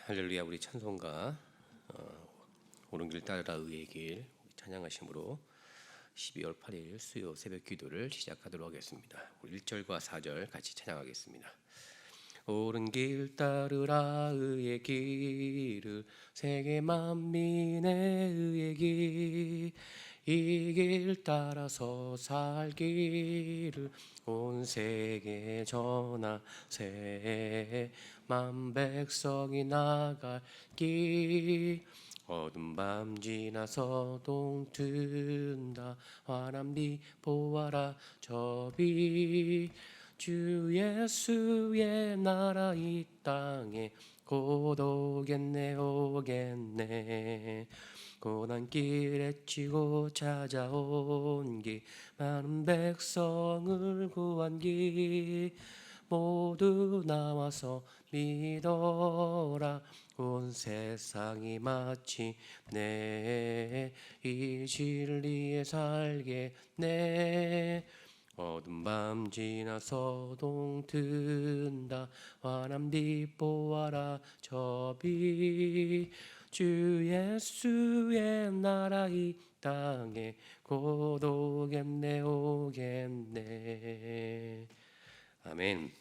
할렐루야. 우리 찬송가 오른 길 따르라 의의 길 찬양하심으로 12월 8일 수요 새벽 기도를 시작하도록 하겠습니다. 우리 1절과 4절 같이 찬양하겠습니다. 오른 길 따르라 의의 길을 세계 만민의 의의 길, 이 길 따라서 살기를 온 세계 전하세. 만 백성이 나갈 길, 어두운 밤 지나서 동튼다. 환한 빛 보아라 저비, 주 예수의 나라 이 땅에 곧 오겠네 오겠네. 고난길에 치고 찾아온 길, 많은 백성을 구한 길, 모두 나와서 믿어라. 온 세상이 마침내 이 진리에 살겠네. 어두운 밤 지나서 동튼다. 환한 빛 보아라 저비, 주 예수의 나라 이 땅에 곧 오겠네 오겠네. 아멘.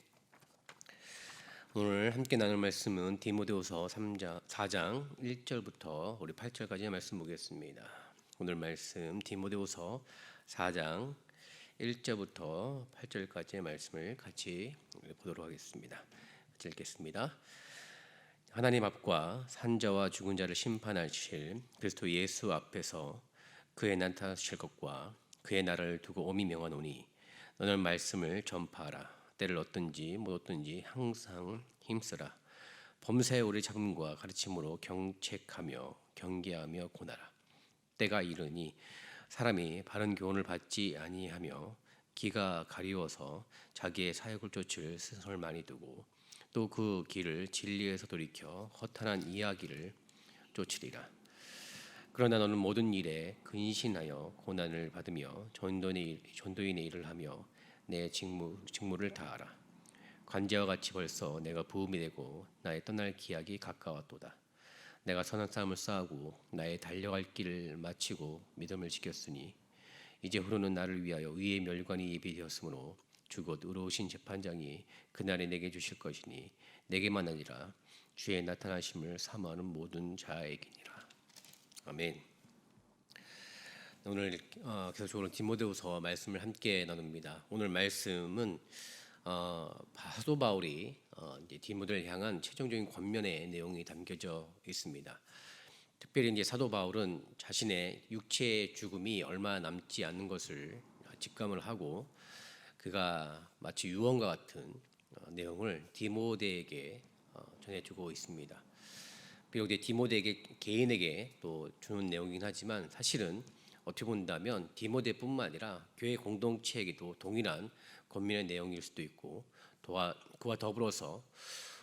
오늘 함께 나눌 말씀은 디모데후서 4장 1절부터 우리 8절까지의 말씀 보겠습니다. 오늘 말씀 디모데후서 4장 1절부터 8절까지의 말씀을 같이 보도록 하겠습니다. 같이 읽겠습니다. 하나님 앞과 산자와 죽은 자를 심판하실 그리스도 예수 앞에서 그의 나타나실 것과 그의 나라를 두고 엄히 명하노니, 너는 말씀을 전파하라. 때를 얻든지 못 얻든지 항상 힘쓰라. 범사에 오래 잡음과 가르침으로 경책하며 경계하며 고나라. 때가 이르니 사람이 바른 교훈을 받지 아니하며 기가 가리워서 자기의 사역을 쫓을 스승을 많이 두고 또 그 길을 진리에서 돌이켜 허탄한 이야기를 쫓으리라. 그러나 너는 모든 일에 근신하여 고난을 받으며 전도인의 일을 하며 내 직무를 다하라. 관제와 같이 벌써 내가 부음이 되고 나의 떠날 기약이 가까웠도다. 내가 선한 싸움을 싸우고 나의 달려갈 길을 마치고 믿음을 지켰으니 이제 후로는 나를 위하여 의의 멸관이 예비되었으므로 주 곧 의로우신 재판장이 그날에 내게 주실 것이니 내게만 아니라 주의 나타나심을 사모하는 모든 자에게니라. 아멘. 오늘 계속적으로 디모데후서 말씀을 함께 나눕니다. 오늘 말씀은 사도 바울이 이제 디모데를 향한 최종적인 권면의 내용이 담겨져 있습니다. 특별히 이제 사도 바울은 자신의 육체의 죽음이 얼마 남지 않는 것을 직감을 하고 그가 마치 유언과 같은 내용을 디모데에게 전해주고 있습니다. 비록 이제 디모데에게 개인에게 또 주는 내용이긴 하지만 사실은 어떻게 본다면 디모데뿐만 아니라 교회 공동체에게도 동일한 권면의 내용일 수도 있고, 그와 더불어서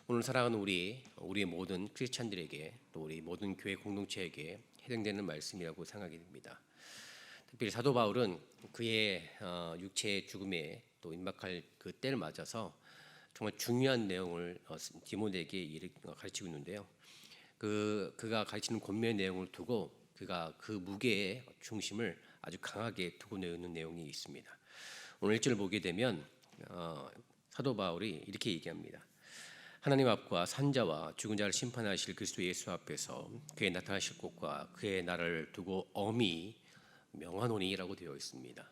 오늘 살아가는 우리의 모든 크리스찬들에게 또 우리 모든 교회 공동체에게 해당되는 말씀이라고 생각이 됩니다. 특별히 사도 바울은 그의 육체의 죽음에 또 임박할 그 때를 맞아서 정말 중요한 내용을 디모데에게 가르치고 있는데요. 그가 가르치는 권면의 내용을 두고 그가 그 무게의 중심을 아주 강하게 두고 내는 내용이 있습니다. 오늘 1절을 보게 되면 사도 바울이 이렇게 얘기합니다. 하나님 앞과 산자와 죽은 자를 심판하실 그리스도 예수 앞에서 그의 나타나실 곳과 그의 나라를 두고 엄히 명하노니라고 되어 있습니다.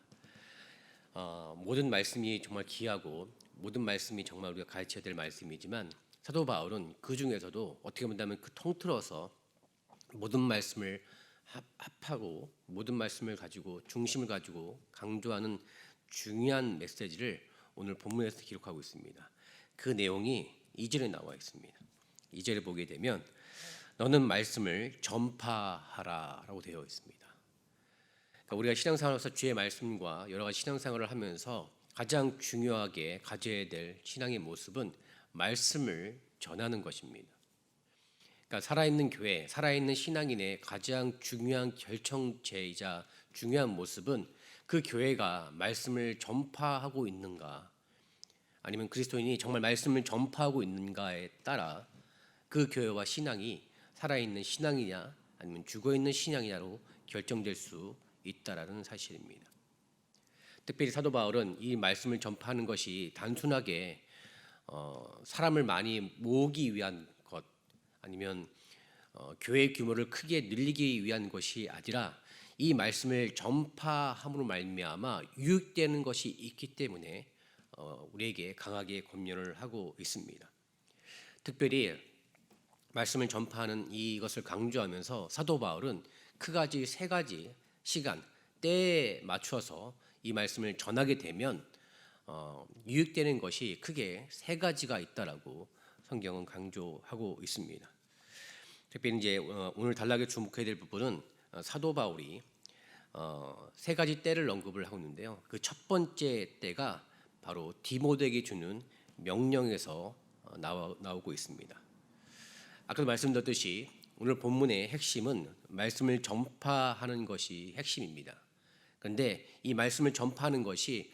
모든 말씀이 정말 귀하고 모든 말씀이 정말 우리가 가르쳐야 될 말씀이지만 사도 바울은 그 중에서도 어떻게 본다면 그 통틀어서 모든 말씀을 합하고 모든 말씀을 가지고 중심을 가지고 강조하는 중요한 메시지를 오늘 본문에서 기록하고 있습니다. 그 내용이 2절에 나와 있습니다. 2절에 보게 되면 너는 말씀을 전파하라라고 되어 있습니다. 그러니까 우리가 신앙생활에서 주의 말씀과 여러 가지 신앙생활을 하면서 가장 중요하게 가져야 될 신앙의 모습은 말씀을 전하는 것입니다. 그러니까 살아있는 교회, 살아있는 신앙인의 가장 중요한 결정체이자 중요한 모습은 그 교회가 말씀을 전파하고 있는가, 아니면 그리스도인이 정말 말씀을 전파하고 있는가에 따라 그 교회와 신앙이 살아있는 신앙이냐 아니면 죽어있는 신앙이냐로 결정될 수 있다라는 사실입니다. 특별히 사도 바울은 이 말씀을 전파하는 것이 단순하게 사람을 많이 모으기 위한 것 아니면 교회 규모를 크게 늘리기 위한 것이 아니라 이 말씀을 전파함으로 말미암아 유익되는 것이 있기 때문에 우리에게 강하게 권면을 하고 있습니다. 특별히 말씀을 전파하는 이것을 강조하면서 사도 바울은 크가지 세 가지 시간, 때에 맞춰서 이 말씀을 전하게 되면 유익되는 것이 크게 세 가지가 있다라고 성경은 강조하고 있습니다. 특별히 이제 오늘 단락에 주목해야 될 부분은 사도 바울이 세 가지 때를 언급을 하고 있는데요. 그 첫 번째 때가 바로 디모데에게 주는 명령에서 나오고 있습니다. 아까도 말씀드렸듯이 오늘 본문의 핵심은 말씀을 전파하는 것이 핵심입니다. 그런데 이 말씀을 전파하는 것이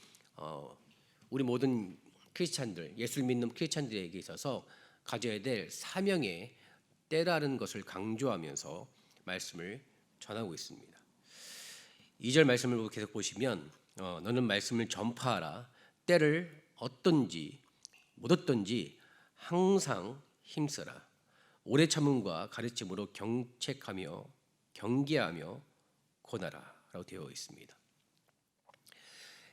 우리 모든 크리스찬들, 예수를 믿는 크리스찬들에게 있어서 가져야 될 사명의 때라는 것을 강조하면서 말씀을 전하고 있습니다. 2절 말씀을 계속 보시면 너는 말씀을 전파하라. 때를 어떤지 못 어떤지 항상 힘쓰라. 오래 참음과 가르침으로 경책하며 경계하며 권하라라고 되어 있습니다.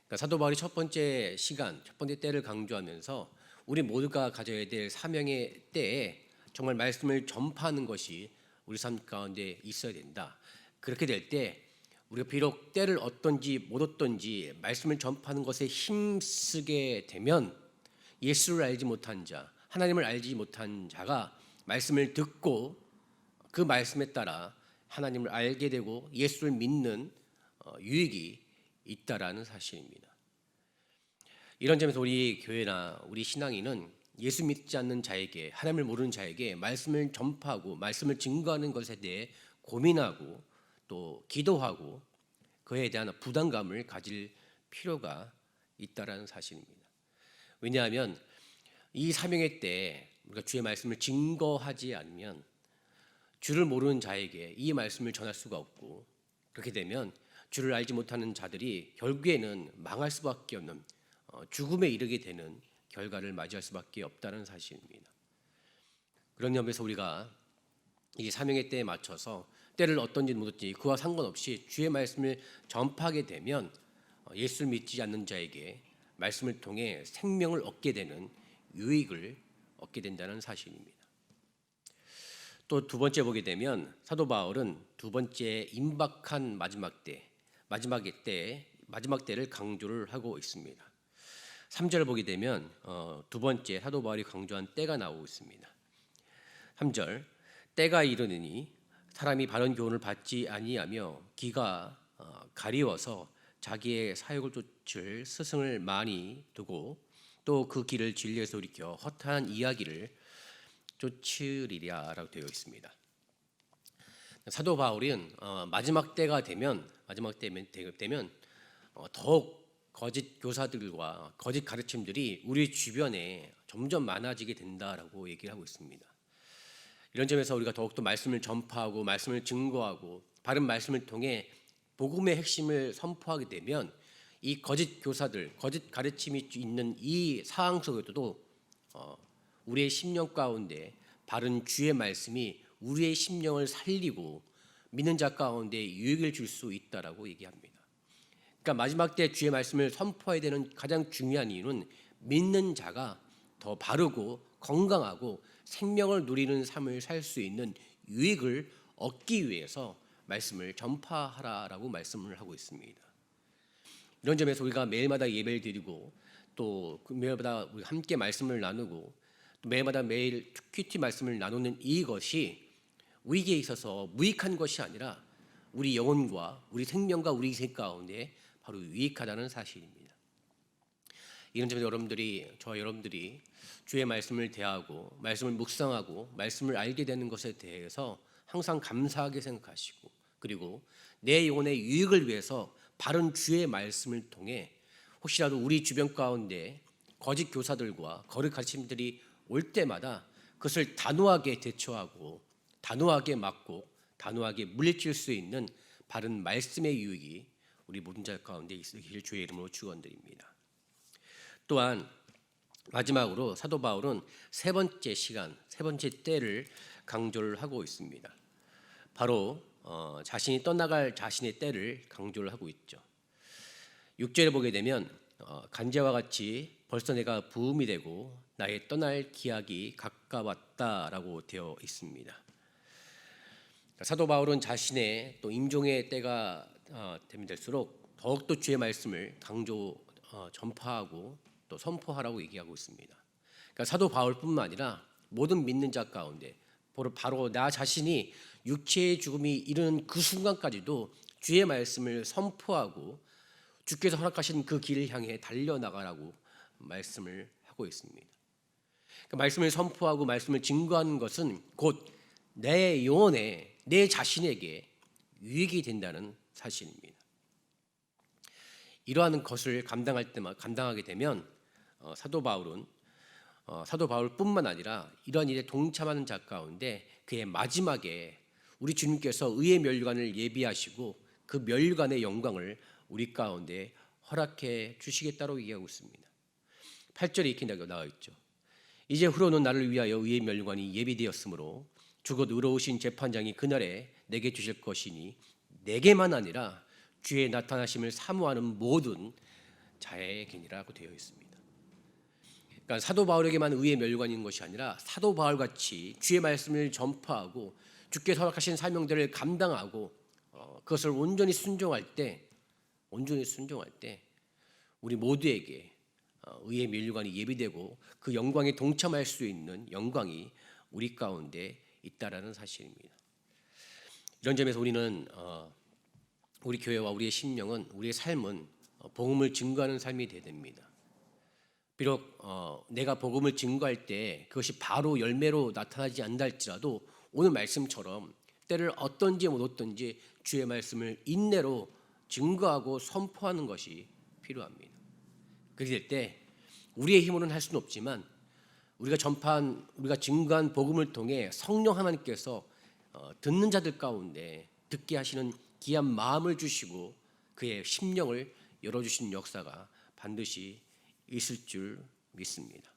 그러니까 사도 바울이 첫 번째 시간, 첫 번째 때를 강조하면서 우리 모두가 가져야 될 사명의 때에 정말 말씀을 전파하는 것이 우리 삶 가운데 있어야 된다. 그렇게 될 때 우리가 비록 때를 어떤지 못 어떤지 말씀을 전파하는 것에 힘쓰게 되면 예수를 알지 못한 자, 하나님을 알지 못한 자가 말씀을 듣고 그 말씀에 따라 하나님을 알게 되고 예수를 믿는 유익이 있다라는 사실입니다. 이런 점에서 우리 교회나 우리 신앙인은 예수 믿지 않는 자에게, 하나님을 모르는 자에게 말씀을 전파하고 말씀을 증거하는 것에 대해 고민하고 또 기도하고 그에 대한 부담감을 가질 필요가 있다라는 사실입니다. 왜냐하면 이 사명의 때에 우리가 주의 말씀을 증거하지 않으면 주를 모르는 자에게 이 말씀을 전할 수가 없고, 그렇게 되면 주를 알지 못하는 자들이 결국에는 망할 수밖에 없는 죽음에 이르게 되는 결과를 맞이할 수밖에 없다는 사실입니다. 그런 점에서 우리가 이 사명의 때에 맞춰서 때를 어떤지 못했지 그와 상관없이 주의 말씀을 전파하게 되면 예수를 믿지 않는 자에게 말씀을 통해 생명을 얻게 되는 유익을 얻게 된다는 사실입니다. 또 두 번째 보게 되면 사도 바울은 두 번째 임박한 마지막 때를 강조를 하고 있습니다. 3절을 보게 되면 두 번째 사도 바울이 강조한 때가 나오고 있습니다. 3절 때가 이르느니 사람이 바른 교훈을 받지 아니하며 귀가 가리워서 자기의 사욕을 쫓을 스승을 많이 두고 또 그 길을 진리에서 돌이켜 허탄한 이야기를 쫓으리라라고 되어 있습니다. 사도 바울은 마지막 때가 되면 더욱 거짓 교사들과 거짓 가르침들이 우리 주변에 점점 많아지게 된다라고 얘기를 하고 있습니다. 이런 점에서 우리가 더욱더 말씀을 전파하고 말씀을 증거하고 바른 말씀을 통해 복음의 핵심을 선포하게 되면 이 거짓 교사들, 거짓 가르침이 있는 이 상황 속에서도 우리의 심령 가운데 바른 주의 말씀이 우리의 심령을 살리고 믿는 자 가운데 유익을 줄 수 있다라고 얘기합니다. 그러니까 마지막 때 주의 말씀을 선포해야 되는 가장 중요한 이유는 믿는 자가 더 바르고 건강하고 생명을 누리는 삶을 살 수 있는 유익을 얻기 위해서 말씀을 전파하라라고 말씀을 하고 있습니다. 이런 점에서 우리가 매일마다 예배를 드리고 또 매일마다 우리 함께 말씀을 나누고 또 매일마다 매일 큐티 말씀을 나누는 이것이 우리에게 있어서 무익한 것이 아니라 우리 영혼과 우리 생명과 우리 인생 가운데 바로 유익하다는 사실입니다. 이런 점에서 여러분들이 주의 말씀을 대하고 말씀을 묵상하고 말씀을 알게 되는 것에 대해서 항상 감사하게 생각하시고, 그리고 내 영혼의 유익을 위해서 바른 주의 말씀을 통해 혹시라도 우리 주변 가운데 거짓 교사들과 거짓 가르침들이 올 때마다 그것을 단호하게 대처하고 단호하게 막고 단호하게 물리칠 수 있는 바른 말씀의 유익이 우리 모든 자 가운데 있으길 주의 이름으로 축원드립니다. 또한 마지막으로 사도 바울은 세 번째 시간, 세 번째 때를 강조를 하고 있습니다. 바로 자신이 떠나갈 자신의 때를 강조를 하고 있죠. 6절에 보게 되면 간제와 같이 벌써 내가 부음이 되고 나의 떠날 기약이 가까웠다라고 되어 있습니다. 사도 바울은 자신의 또 임종의 때가 되면 될수록 더욱더 주의 말씀을 전파하고 또 선포하라고 얘기하고 있습니다. 그러니까 사도 바울뿐만 아니라 모든 믿는 자 가운데 바로 나 자신이 육체의 죽음이 이르는 그 순간까지도 주의 말씀을 선포하고 주께서 허락하신 그 길을 향해 달려나가라고 말씀을 하고 있습니다. 그러니까 말씀을 선포하고 말씀을 증거하는 것은 곧 내 영혼에 내 자신에게 유익이 된다는 사실입니다. 이러한 것을 감당하게 되면 사도 바울뿐만 아니라 이러한 일에 동참하는 자 가운데 그의 마지막에 우리 주님께서 의의 멸관을 예비하시고 그 멸관의 영광을 우리 가운데 허락해 주시겠다고 얘기하고 있습니다. 8절에 이렇게 나와 있죠. 이제 후로는 나를 위하여 의의 멸관이 예비되었으므로 주곧 의로우신 재판장이 그날에 내게 주실 것이니 내게만 아니라 주의 나타나심을 사모하는 모든 자에게니라고 되어 있습니다. 그러니까 사도 바울에게만 의의 멸관이 있는 것이 아니라 사도 바울같이 주의 말씀을 전파하고 주께서 허락하신 사명들을 감당하고 그것을 온전히 순종할 때 우리 모두에게 의의 멸관이 예비되고 그 영광에 동참할 수 있는 영광이 우리 가운데 있다라는 사실입니다. 이런 점에서 우리는 우리 교회와 우리의 심령은 우리의 삶은 복음을 증거하는 삶이 되어야 됩니다. 비록 내가 복음을 증거할 때 그것이 바로 열매로 나타나지 않는다 할지라도 오늘 말씀처럼 때를 어떤지 못 어떤지 주의 말씀을 인내로 증거하고 선포하는 것이 필요합니다. 그렇게 될 때 우리의 힘으로는 할 수는 없지만 우리가 증거한 복음을 통해 성령 하나님께서 듣는 자들 가운데 듣게 하시는 귀한 마음을 주시고 그의 심령을 열어주시는 역사가 반드시 있을 줄 믿습니다.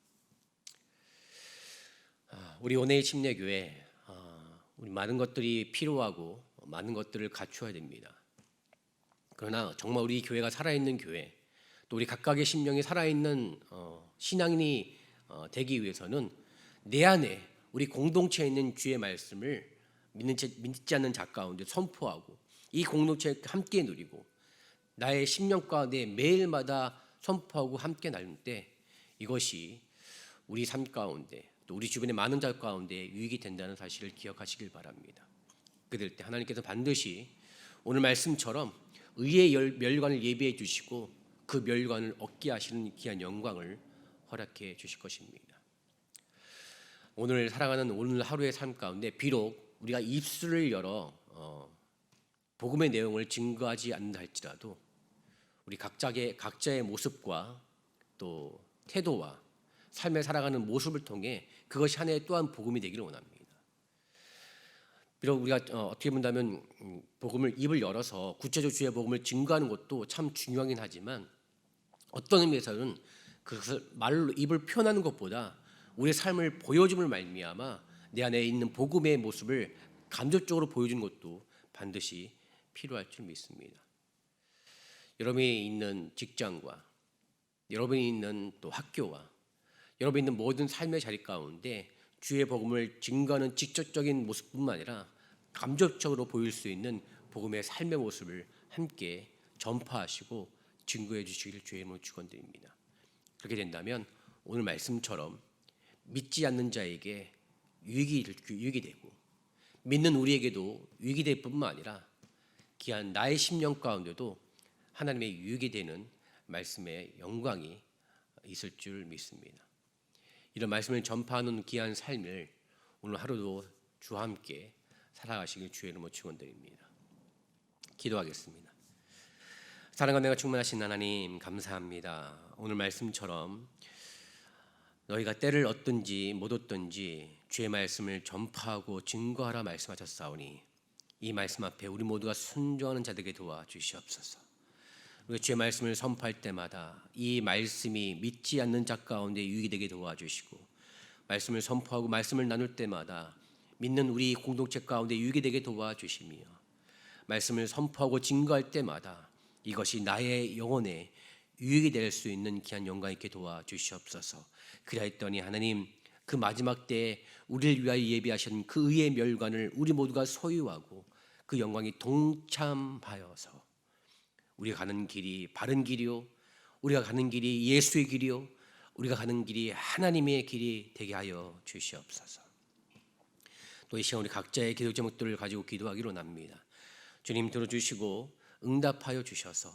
우리 온해의 침례교회 우리 많은 것들이 필요하고 많은 것들을 갖추어야 됩니다. 그러나 정말 우리 교회가 살아있는 교회 또 우리 각각의 심령이 살아있는 신앙인이 되기 위해서는 내 안에 우리 공동체에 있는 주의 말씀을 믿지 않는 자 가운데 선포하고 이 공동체에 함께 누리고 나의 심령 가운데 매일마다 선포하고 함께 나눌 때 이것이 우리 삶 가운데 또 우리 주변의 많은 자 가운데 유익이 된다는 사실을 기억하시길 바랍니다. 그럴 때 하나님께서 반드시 오늘 말씀처럼 의의 멸관을 예비해 주시고 그 멸관을 얻게 하시는 귀한 영광을 허락해 주실 것입니다. 오늘 살아가는 오늘 하루의 삶 가운데 비록 우리가 입술을 열어 복음의 내용을 증거하지 않는다 할지라도 우리 각자의 모습과 또 태도와 삶에 살아가는 모습을 통해 그것이 하나의 또한 복음이 되기를 원합니다. 비록 우리가 어떻게 본다면 입을 열어서 구체적 주의 복음을 증거하는 것도 참 중요하긴 하지만 어떤 의미에서는 그것을 말로 입을 표현하는 것보다 우리의 삶을 보여줌을 말미암아 내 안에 있는 복음의 모습을 간접적으로 보여주는 것도 반드시 필요할 줄 믿습니다. 여러분이 있는 직장과 여러분이 있는 또 학교와 여러분이 있는 모든 삶의 자리 가운데 주의 복음을 증거하는 직접적인 모습뿐만 아니라 감접적으로 보일 수 있는 복음의 삶의 모습을 함께 전파하시고 증거해 주시기를 주의 이름으로 축원드립니다. 그렇게 된다면 오늘 말씀처럼 믿지 않는 자에게 유익이 되고 믿는 우리에게도 유익이 될 뿐만 아니라 귀한 나의 심령 가운데도 하나님의 유익이 되는 말씀의 영광이 있을 줄 믿습니다. 이런 말씀을 전파하는 귀한 삶을 오늘 하루도 주와 함께 살아가시길 주의 이름으로 축원드립니다. 기도하겠습니다. 사랑과 내가 충만하신 하나님 감사합니다. 오늘 말씀처럼 너희가 때를 얻든지 못 얻든지 주의 말씀을 전파하고 증거하라 말씀하셨사오니 이 말씀 앞에 우리 모두가 순종하는 자들에게 도와주시옵소서. 우리가 주의 말씀을 선포할 때마다 이 말씀이 믿지 않는 자 가운데 유익이 되게 도와주시고, 말씀을 선포하고 말씀을 나눌 때마다 믿는 우리 공동체 가운데 유익이 되게 도와주시며, 말씀을 선포하고 증거할 때마다 이것이 나의 영혼에 유익이 될 수 있는 귀한 영광 있게 도와주시옵소서. 그리하였더니 하나님, 그 마지막 때에 우리를 위하여 예비하신 그 의의 멸관을 우리 모두가 소유하고 그 영광이 동참하여서 우리가 가는 길이 바른 길이요, 우리가 가는 길이 예수의 길이요, 우리가 가는 길이 하나님의 길이 되게 하여 주시옵소서. 또 이 시간 우리 각자의 기도 제목들을 가지고 기도하기로 합니다. 주님 들어주시고 응답하여 주셔서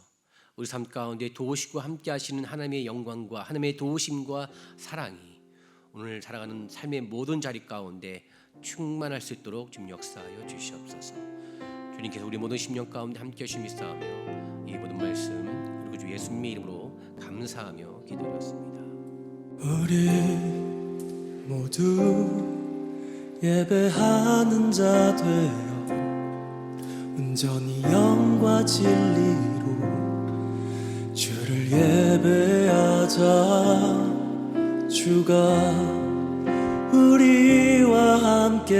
우리 삶 가운데 도우시고 함께 하시는 하나님의 영광과 하나님의 도우심과 사랑이 오늘 살아가는 삶의 모든 자리 가운데 충만할 수 있도록 주님 역사하여 주시옵소서. 주님께서 우리 모든 심령 가운데 함께 하심이 있사오며 이 모든 말씀 우리 주 예수님의 이름으로 감사하며 기도드렸습니다. 우리 모두 예배하는 자 되어 온전히 영과 진리로 주를 예배하자. 주가 우리와 함께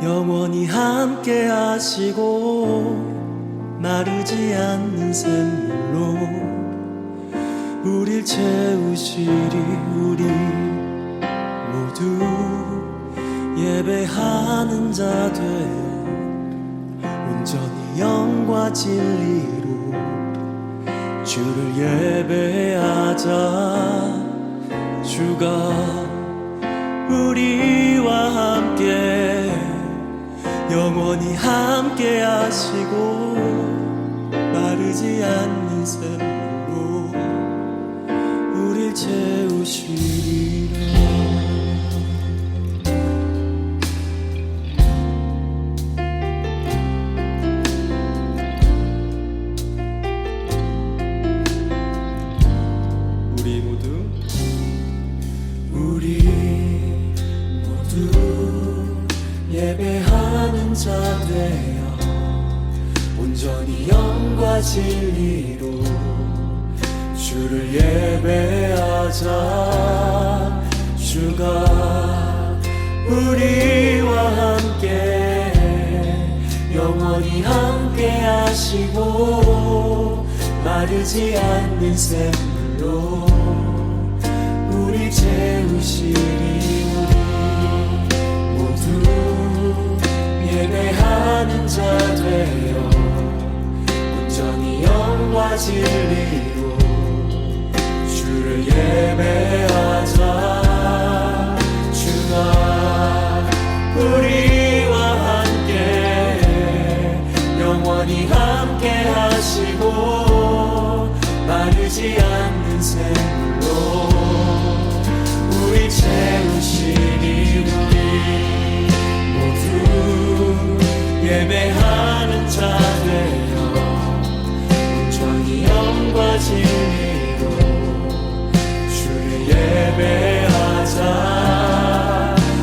영원히 함께 하시고 마르지 않는 샘물로 우릴 채우시리. 우리 모두 예배하는 자 되어 온전히 영과 진리로 주를 예배하자. 주가 우리와 함께 영원히 함께 하시고 마르지 않는 샘물로 우릴 채우시리라. 예배하는 자 되어 온전히 영과 진리로 주를 예배하자. 주가 우리와 함께 영원히 함께 하시고 마르지 않는 샘물로 우리 채우시리. 예배하는 자 되어 온전히 영과 진리로 주를 예배하자. 주가 우리와 함께 영원히 함께 하시고 마르지 않는 샘물로 우리 채우시리. 예배하는 자 되어 온전히 영과 진리로 주를 예배하자.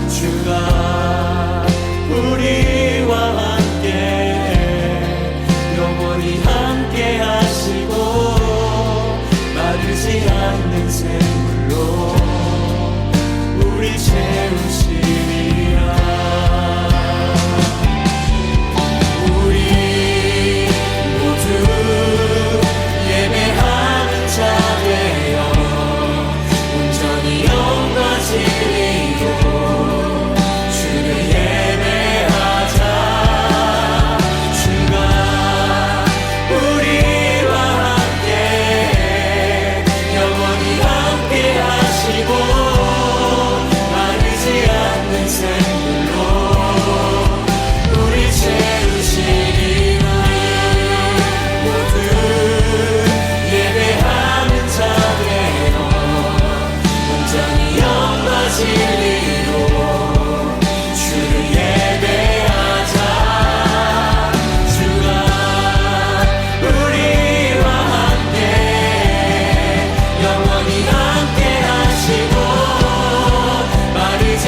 주가 우리와 함께 영원히 함께 하시고 마르지 않는 샘물로 우리 채우시리라. 영원히 함께 하시고 마르지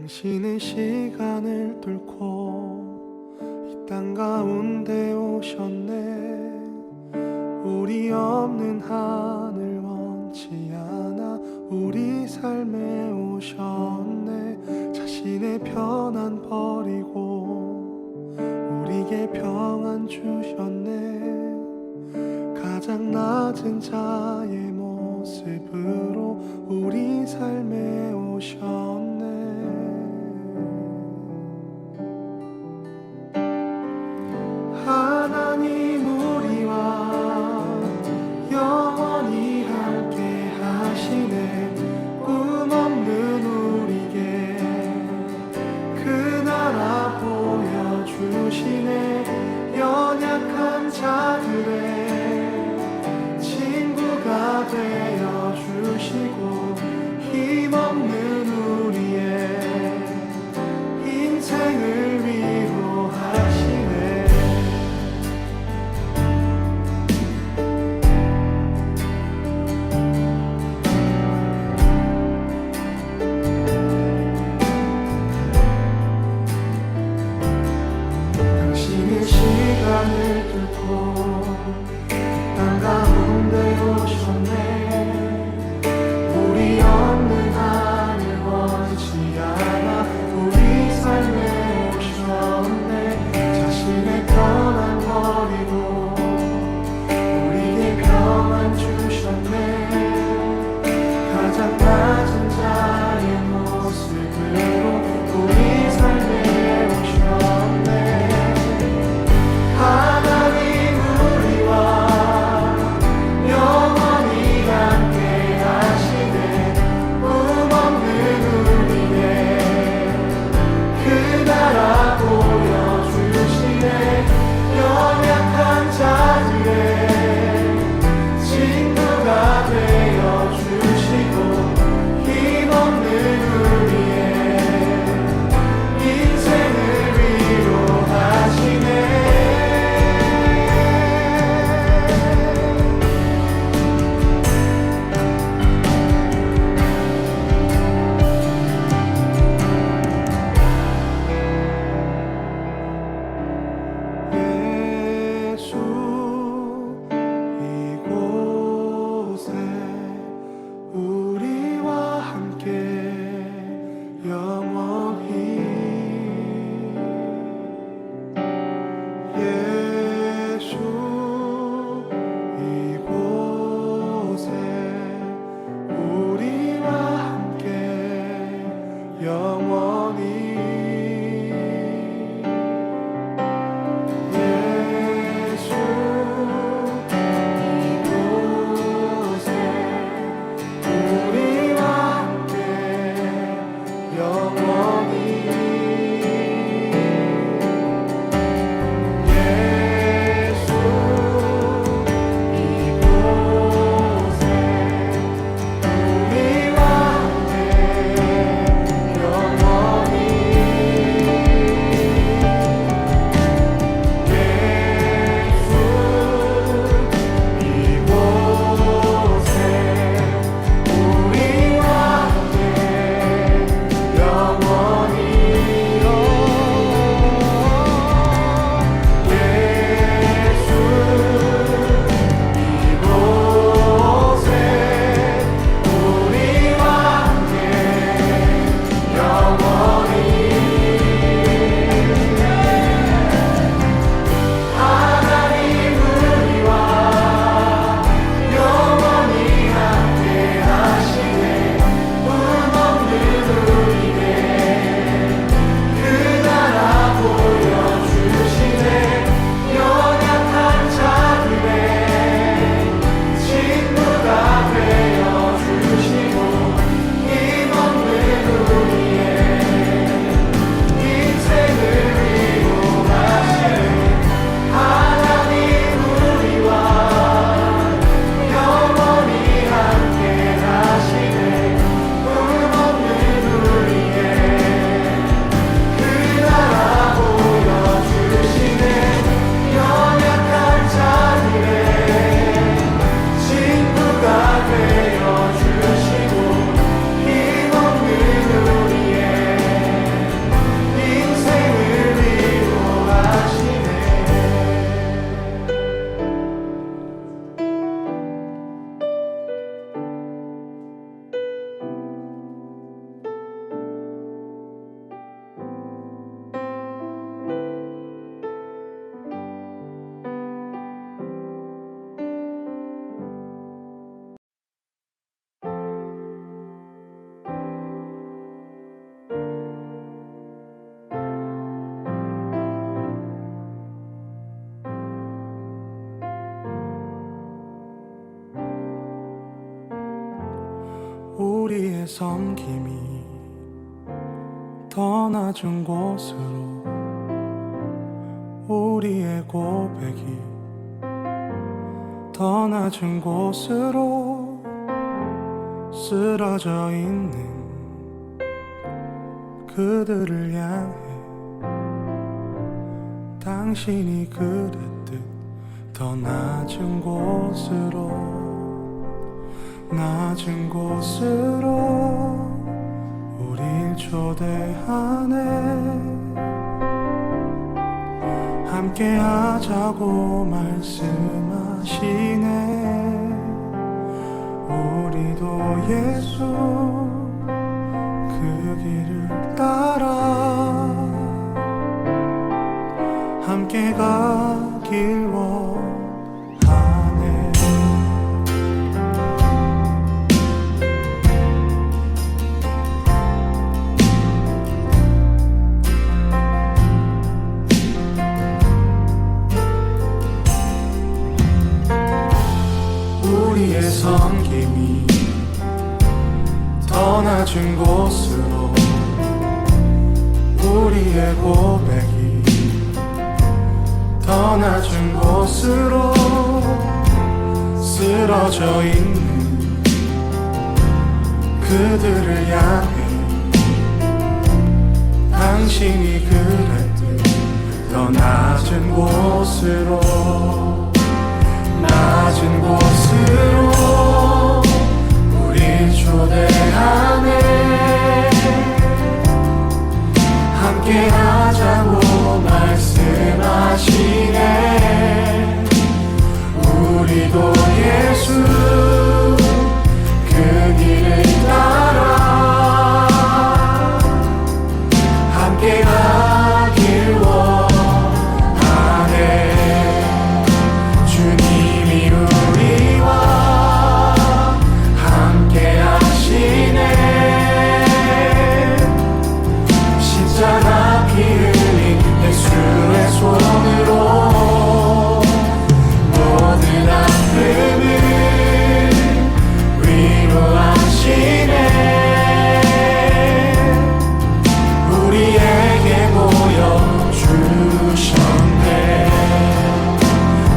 당신은 시간을 뚫고 이 땅 가운데 오셨네. 우리 없는 하늘 원치 않아 우리 삶에 오셨네. 자신의 편안 버리고 우리에게 평안 주셨네. 가장 낮은 자의 모습으로 우리 삶에 오셨네. 하나님 우리와 영원히 함께 하시네. 꿈 없는 우리에게 그 나라 보여주시네. 연약한 자들의 친구가 되어주시고 힘없는 섬김이 더 낮은 곳으로 우리의 고백이 더 낮은 곳으로 쓰러져 있는 그들을 향해 당신이 그랬듯 더 낮은 곳으로 우릴 초대하네. 함께 하자고 말씀하시네. 우리도 예수 그 길을 따라 함께 가길 원하네. 우리의 섬김이 더 낮은 곳으로 우리의 고백이 더 낮은 곳으로 쓰러져 있는 그들을 향해 당신이 그랬듯 더 낮은 곳으로 우릴 초대하네. 함께 하자고 말씀하시네. 우리도 예수 그 길을 따라 함께 가길 원하네. 주님이 우리와 함께 하시네. 십자가 피 흘린 예수의 손으로 모든 아픔을 위로하시네. 우리에게 보여주셨네.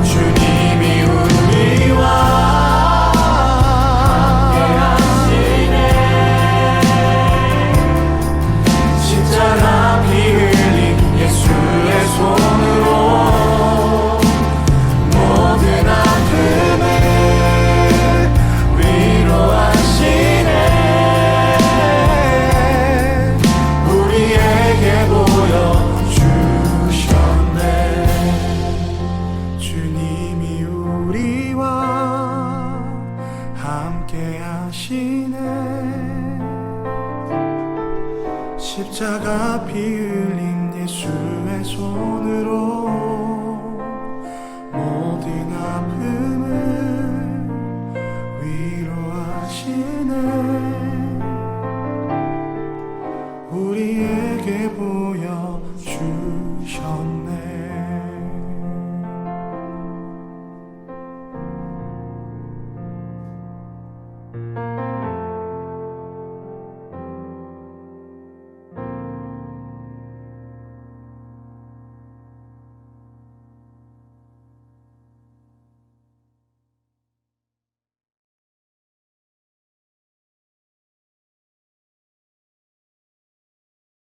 주님이 우리와 함께하시네. 십자가 피 흘린 예수의 손으로 모든 아픔을 위로하시네. 우리에게 보여주셨네. 주님이 우리와 함께 하시네. 십자가 피